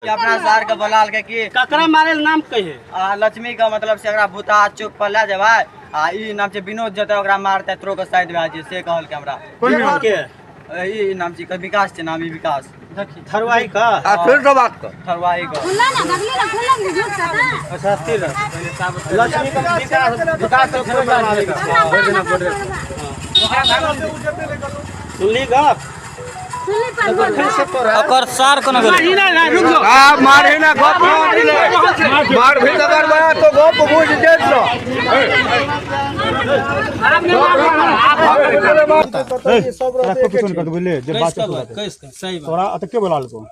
अपना सार के बोलाल के की ककरा मारे नाम कहे लक्ष्मी का मतलब से अगरा भूता चौक पर ले जेबा ई नाम से विनोद जते ओकरा मारते त्रो के साइड में जे से कहल के हमरा कोन विनोद के ई नाम छी के विकास छै नाम ई विकास थरवाई का फिर तो बात कर थरवाई का खुला ना बगली ना खुला झूठ का अच्छा स्थिर लक्ष्मी का विकास चौक पर मारे सुनली गप सुनली पर ओकर सार कोन मारी ना रुक जाओ आ मारे ना गप मार भी अगर बड़ा तो गप बुझ जेत लो सही तोरा अत के बोलाल को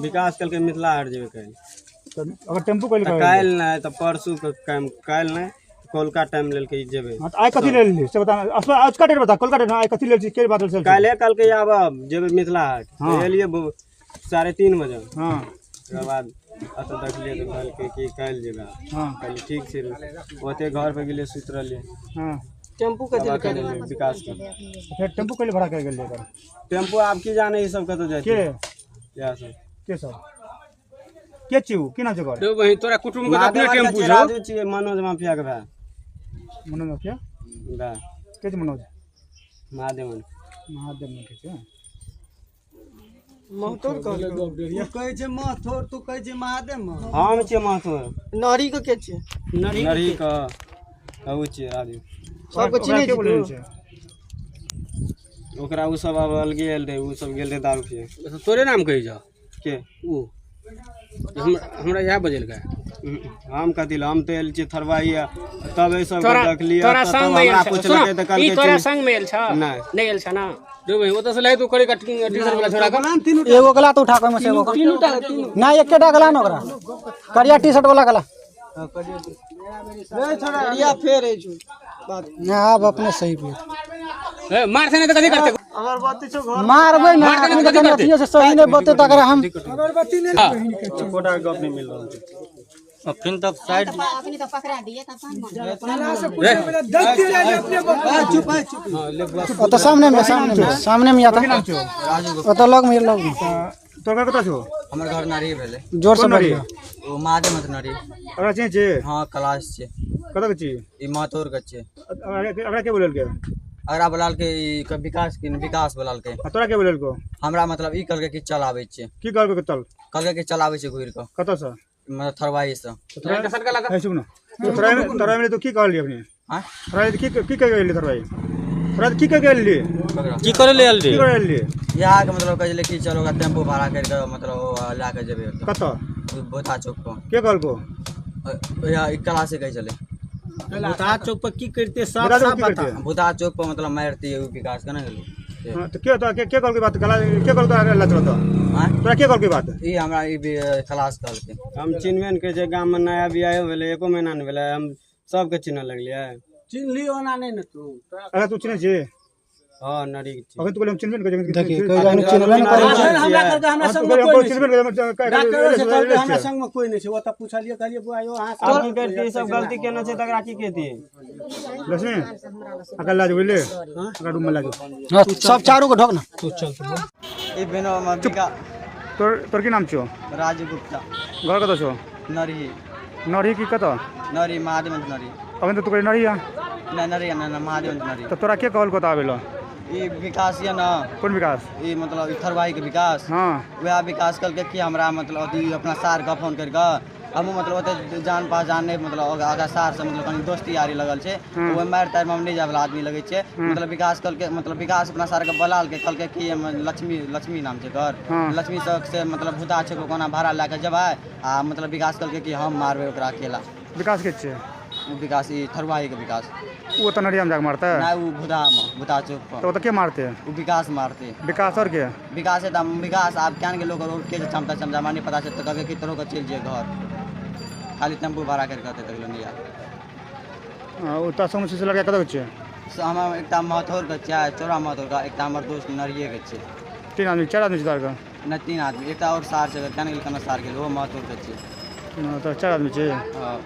विकास कल के मिथिला हट जेबे कल अगर टेम्पू कइल काल ना त परसू के काम काल ना कोलका टाइम लेल के जेबे आय कथि ले ली से बता आज का डेट बता कोलकाता ना आय कथि ले के बात चल काले कल के आब जेबे मिथिला हट एलिए 3:30 बजे हां ओकर बाद अत देखलिए तो कल के की काल जेबे हां कल ठीक छै ओते घर पे गेलिए सुत रहलिए हां टेम्पू के दिल कर विकास के फिर टेम्पू कइल भाड़ा कर गेल लेकर टेम्पू आब की जाने ई सब कतो जाय के या सब के सब के चिउ की ना जगह तो वही तोरा कुटुंब के अपने टेम्पू राजू छी मनोज माफिया के भाई मनोज माफिया बा के छै मनोज महादेवन महादेव ने के छै महतोर कहै छै महतोर तू कहै छै महादेव हम छी महतो नहरी के छै नरी का कहू छी राजू सबके चिन्है के बोलै छै छै ओकरा उ सब अब अलगे आयल रहे उ सब गेल रहे दारू पिए तोरे नाम कहि जा के उ हमरा यहाँ बजल का हम कथि ल हम तो एल छी थरवाई तब ए सब देखलिए तोरा संग में हमरा पूछलकै त कल के तोरा संग में एल छ नहीं एल छ ना जो भाई ओत से लै तू करे टीचर वाला छोरा का एगो गला तो उठा के में से एगो ना एकेटा गला न ओकरा करिया टी-शर्ट वाला गला रे छोरा करिया फेर है छु बात ना अब अपने सही पे ए मार से नहीं त कथि करते अगरबत्ती छो घर मारबै ना अपने के अथियो से सही नहीं बते त अगर हम अगरबत्ती नहीं कोटा गप नहीं मिल रहल छै फिर तब साइड अपनी तो पकड़ा दिए त चुप तो सामने में आता तो लग में तो का कता छो हमर घर नारी भेले जोर से नरी? बढ़िया ओ महादेव मत नारी अगर छै छै हां क्लास छै कता के छी ई मातोर के छै अगर के बोलल के अगरा बोलाल के ई विकास बोलाल के तोरा के बोलल को हमरा मतलब ई कहल के कि चल आबै छै की कहल के चल कहल के चल आबै छै घुर के कता से मतलब थरवाई से है सुन ना तोरा में तो की कहली अपने हां तोरा की कह गेली तोरा तोरा की कह गेली की करे ले की करे ली यहाँ के मतलब कहले कि चलो टेम्पो भाड़ा करके मतलब ला के जेबे कता भूता चौक पर के कहल को या एक क्लास से कह चले भूता चौक पर की करते सब बता दो सब की बता करते भूता चौक पर मतलब मारती है विकास के ना गेलू हां तो के कहल के बात गला के कहल के ला चलत हां तोरा के कहल के बात ई हमरा ई क्लास कहल के हम चिन्हबे के जे गांव में नया बियाह भेले एको महीना न भेले हम सबके चिन्ह लगलिए चिन्हली ओना नहीं न तू अगर तू चिन्ह छै हां नरी अगर तू बोले हम चिन्हबे नहीं देखी कोई जाने चिन्हबे न करे हमरा करके हमरा संग में कोई चिन्हबे नहीं हमरा संग में कोई नहीं छै ओता पूछलिए कहलिए बुआयो हां आप की करती सब गलती केना छै तकरा की कहती लक्ष्मी अगर लाज बोले अगर रूम में लाजो सब चारों को ढोक ना तू चल तू ई बिनो विकास तोर की नाम छो राजू गुप्ता घर कत छो नरी नरी की कत नरी महादेव नरी अबे तो तू करे नरी ना नरी ना महादेव नरी तो तोरा के कहल को आवेलो ई विकास या ना कौन विकास ई मतलब ई थरवाई के विकास हां वह विकास कल के कि हमरा मतलब अथी अपना सार का फोन करके हम मतलब ओते जान पहचान नहीं मतलब अगर सार से मतलब कनी दोस्ती यारी लगल छै तो ओय मार तार में हम नहीं जावला आदमी लगे छै मतलब विकास कल के मतलब विकास अपना सार के बलाल के कल के कि लक्ष्मी नाम छै घर लक्ष्मी से मतलब भूता छै को कोना भाड़ा लेके जेबै आ मतलब विकास कल के कि हम मारबै ओकरा अकेला विकास के छै विकास ई थरवाई के विकास वो तो नरिया में जाके मारता है ना वो भूता चौक पर तो के मारते हैं वो विकास मारते विकास और के विकास है विकास आप क्या के लोग और के चमता चमचा मार नहीं पता चलता कभी कि तरह का चल जाए घर खाली टेम्पू भाड़ा करके आते तक नहीं यार उतना समझ से लगा कत छै हम एक महथौर के छै चौरा महथौर का एक हमर दोस्त नरिये के छै 3 आदमी 4 आदमी छै का न 3 आदमी एक और सार छै क्या के सार के वो महथौर के छै तो 4 आदमी छै हां